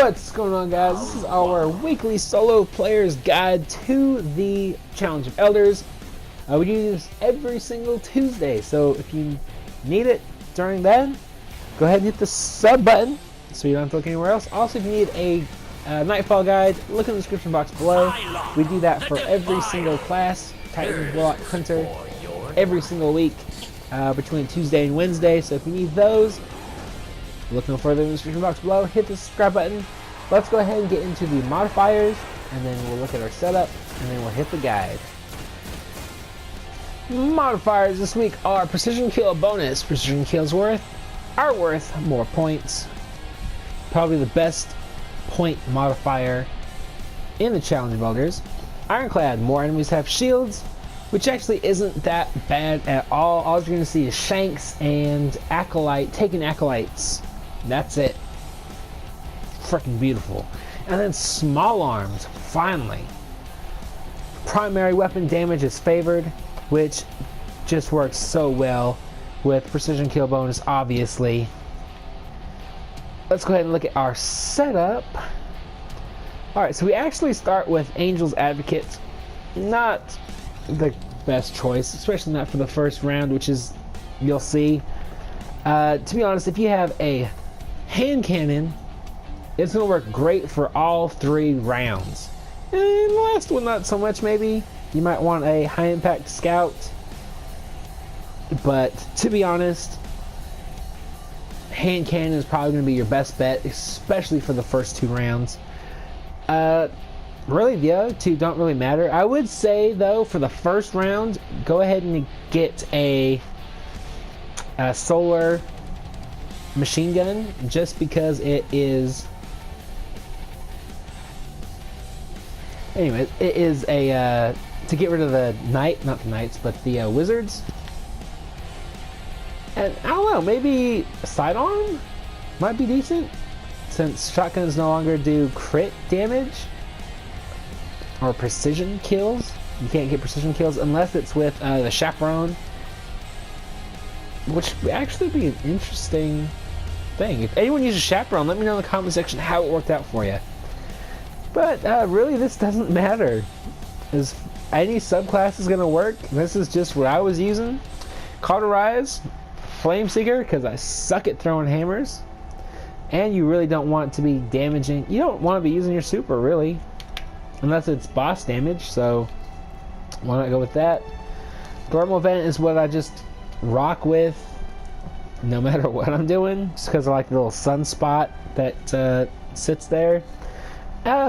What's going on, guys? This is our weekly solo players guide to the Challenge of Elders. We do this every single Tuesday, so if you need it during then, go ahead and hit the sub button so you don't have to look anywhere else. Also, if you need a Nightfall guide, look in the description box below. We do that for every single class, Titan, Warlock, Hunter, every single week between Tuesday and Wednesday. So if you need those, look no further in the description box below, hit the subscribe button. Let's go ahead and get into the modifiers, and then we'll look at our setup, and then we'll hit the guide. Modifiers this week are precision kill bonus. Precision kills are worth more points. Probably the best point modifier in the Challenge of Elders. Ironclad, more enemies have shields, which actually isn't that bad at all. All you're going to see is Shanks and Acolyte, taking Acolytes. That's it. Freaking beautiful. And then small arms, finally. Primary weapon damage is favored, which just works so well with precision kill bonus, obviously. Let's go ahead and look at our setup. Alright, so we actually start with Angel's Advocate. Not the best choice, especially not for the first round, which is, you'll see. To be honest, if you have a hand cannon, it's going to work great for all 3 rounds. And the last one, not so much, maybe. You might want a high impact scout. But to be honest, hand cannon is probably going to be your best bet, especially for the first 2 rounds. Really, the other 2 don't really matter. I would say, though, for the first round, go ahead and get a solar machine gun, just because it is... Anyway, it is a... to get rid of the not the knights, but the wizards. And, I don't know, maybe sidearm might be decent, since shotguns no longer do crit damage. Or precision kills. You can't get precision kills unless it's with the chaperone, which would actually be an interesting thing. If anyone uses chaperone, let me know in the comment section how it worked out for you. But really, this doesn't matter. As any subclass is going to work. This is just what I was using. Cauterize, Flame Seeker, because I suck at throwing hammers. And you really don't want to be damaging. You don't want to be using your super, really. Unless it's boss damage, so why not go with that? Thermal Vent is what I just rock with no matter what I'm doing, just because I like the little sunspot that sits there.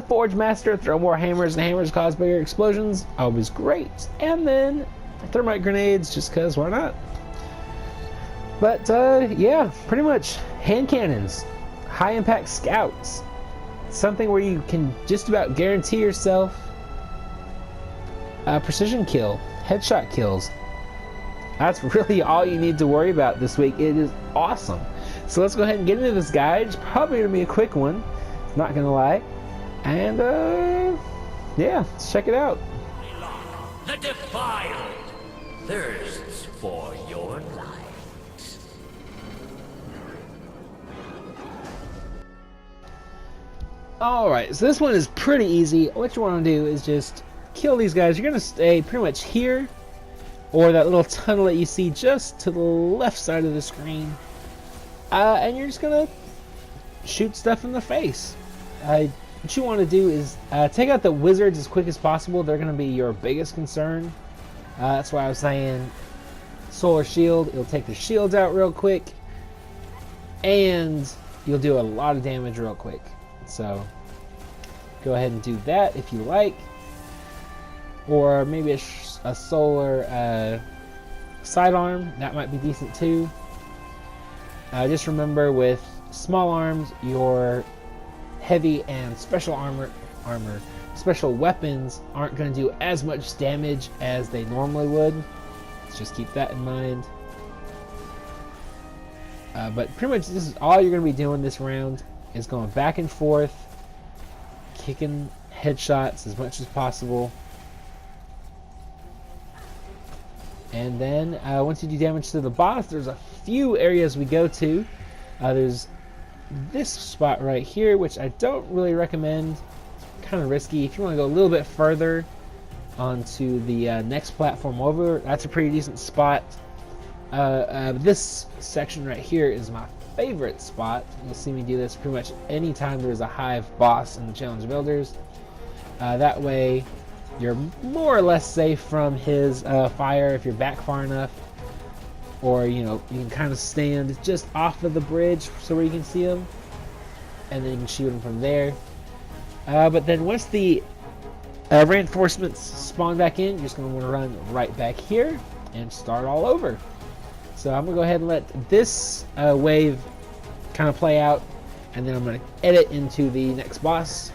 Forge Master, throw more hammers, and hammers cause bigger explosions, always great. And then Thermite Grenades, just because, why not? But yeah, pretty much hand cannons, high impact scouts. Something where you can just about guarantee yourself precision kill, headshot kills. That's really all you need to worry about this week. It is awesome. So let's go ahead and get into this guide. It's probably going to be a quick one, not going to lie. And yeah, let's check it out. The defiled thirsts for your light. Alright, so this one is pretty easy. What you want to do is just kill these guys. You're going to stay pretty much here, or that little tunnel that you see just to the left side of the screen. And you're just going to shoot stuff in the face. What you want to do is take out the wizards as quick as possible. They're going to be your biggest concern. That's why I was saying solar shield. It'll take the shields out real quick, and you'll do a lot of damage real quick. So go ahead and do that if you like, or maybe a solar sidearm, that might be decent too. Just remember, with small arms, your heavy and special special weapons aren't going to do as much damage as they normally would. Let's just keep that in mind. But pretty much this is all you're going to be doing this round, is going back and forth, kicking headshots as much as possible. And then once you do damage to the boss, there's a few areas we go to. There's this spot right here, which I don't really recommend. Kind of risky. If you want to go a little bit further onto the next platform over, that's a pretty decent spot. This section right here is my favorite spot. You'll see me do this pretty much anytime there's a hive boss in the challenge builders. That way you're more or less safe from his fire if you're back far enough, or you can kind of stand just off of the bridge so where you can see him, and then you can shoot him from there. But then once the reinforcements spawn back in, you're just going to want to run right back here and start all over. So I'm going to go ahead and let this wave kind of play out, and then I'm going to edit into the next boss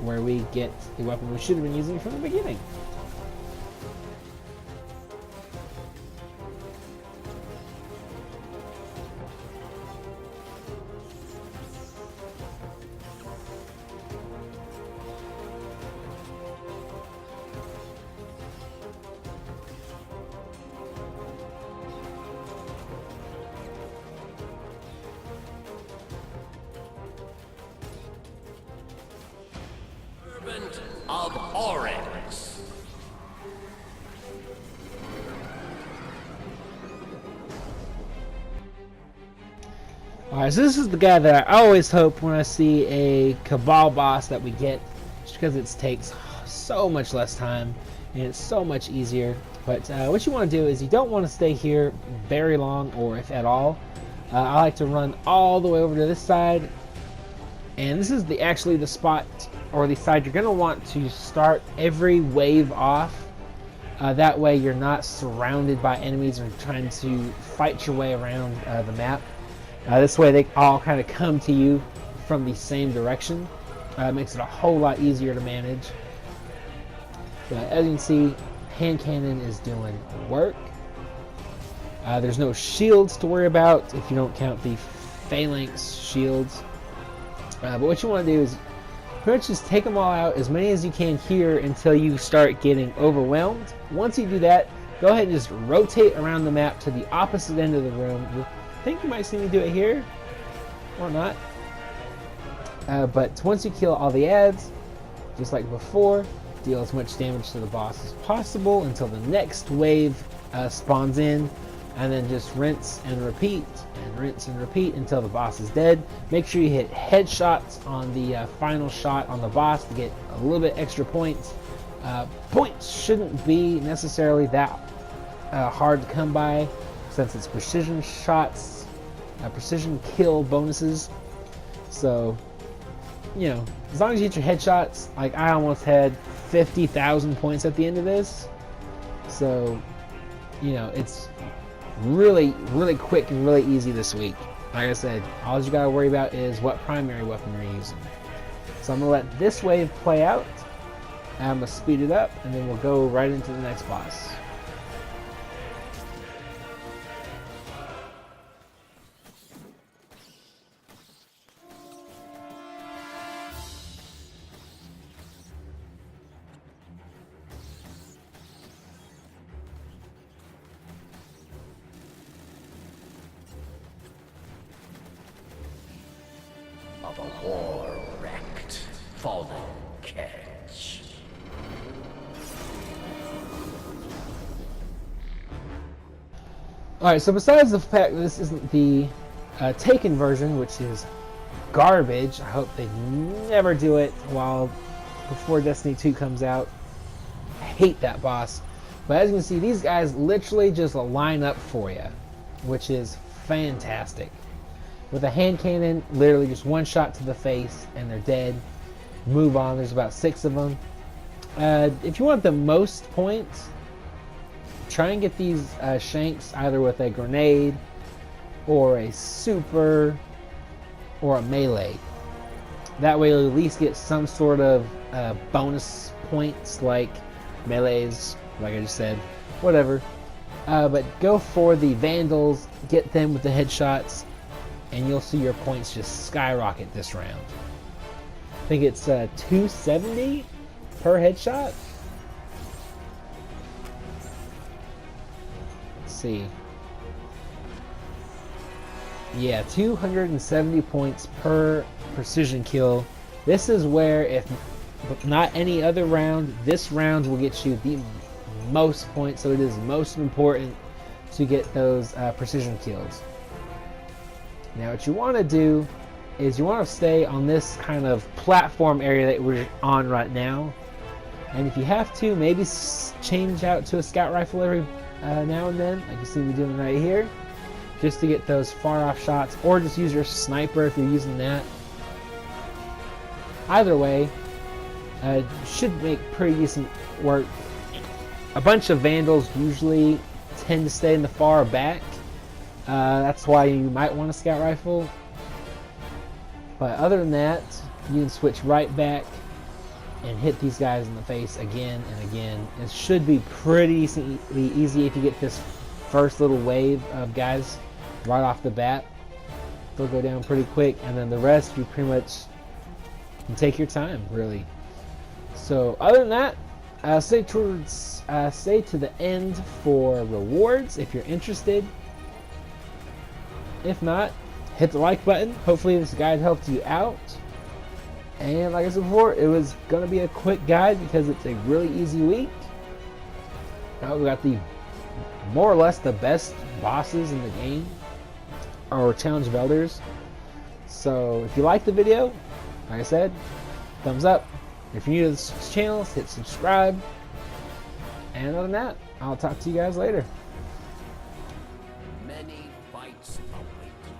where we get the weapon we should have been using from the beginning. Of Oryx. Alright, so this is the guy that I always hope when I see a Cabal boss that we get, just because it takes so much less time and it's so much easier. But what you want to do is you don't want to stay here very long, or if at all. I like to run all the way over to this side, and this is actually the spot or the side you're going to want to start every wave off. That way you're not surrounded by enemies or trying to fight your way around the map. This way they all kind of come to you from the same direction. It makes it a whole lot easier to manage. But as you can see, hand cannon is doing work. There's no shields to worry about if you don't count the phalanx shields. But what you want to do is pretty much just take them all out, as many as you can here, until you start getting overwhelmed. Once you do that, go ahead and just rotate around the map to the opposite end of the room. I think you might see me do it here, or not. But once you kill all the ads, just like before, deal as much damage to the boss as possible until the next wave spawns in, and then just rinse and repeat until the boss is dead. Make sure you hit headshots on the final shot on the boss to get a little bit extra points. Points shouldn't be necessarily that hard to come by, since it's precision shots, precision kill bonuses. So, as long as you hit your headshots, like I almost had 50,000 points at the end of this. So, it's really quick and really easy this week. Like I said, all you gotta worry about is what primary weapon you're using. So I'm gonna let this wave play out, and I'm gonna speed it up, and then we'll go right into the next boss. Of a war wrecked, fallen catch. Alright, so besides the fact that this isn't the Taken version, which is garbage, I hope they never do it before Destiny 2 comes out. I hate that boss. But as you can see, these guys literally just line up for you, which is fantastic. With a hand cannon, literally just one shot to the face and they're dead. Move on. There's about 6 of them. If you want the most points, try and get these shanks either with a grenade or a super or a melee. That way you'll at least get some sort of bonus points, like melees, like I just said, whatever. But go for the vandals, get them with the headshots, and you'll see your points just skyrocket this round. I think it's 270 per headshot. Let's see. Yeah, 270 points per precision kill. This is where, if not any other round, this round will get you the most points, so it is most important to get those precision kills. Now what you want to do is you want to stay on this kind of platform area that we're on right now, and if you have to, maybe change out to a scout rifle every now and then, like you see me doing right here, just to get those far off shots, or just use your sniper if you're using that. Either way, should make pretty decent work. A bunch of vandals usually tend to stay in the far back. That's why you might want a scout rifle. But other than that, you can switch right back and hit these guys in the face again and again. It should be pretty easy if you get this first little wave of guys right off the bat. They'll go down pretty quick, and then the rest you pretty much can take your time, really. So other than that, stay to the end for rewards if you're interested. If not, hit the like button. Hopefully this guide helped you out. And like I said before, it was going to be a quick guide because it's a really easy week. Now we got the more or less the best bosses in the game, or Challenge of Elders. So if you liked the video, like I said, thumbs up. If you're new to this channel, hit subscribe. And other than that, I'll talk to you guys later. Many fights await you.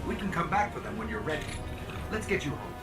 We can come back for them when you're ready. Let's get you home.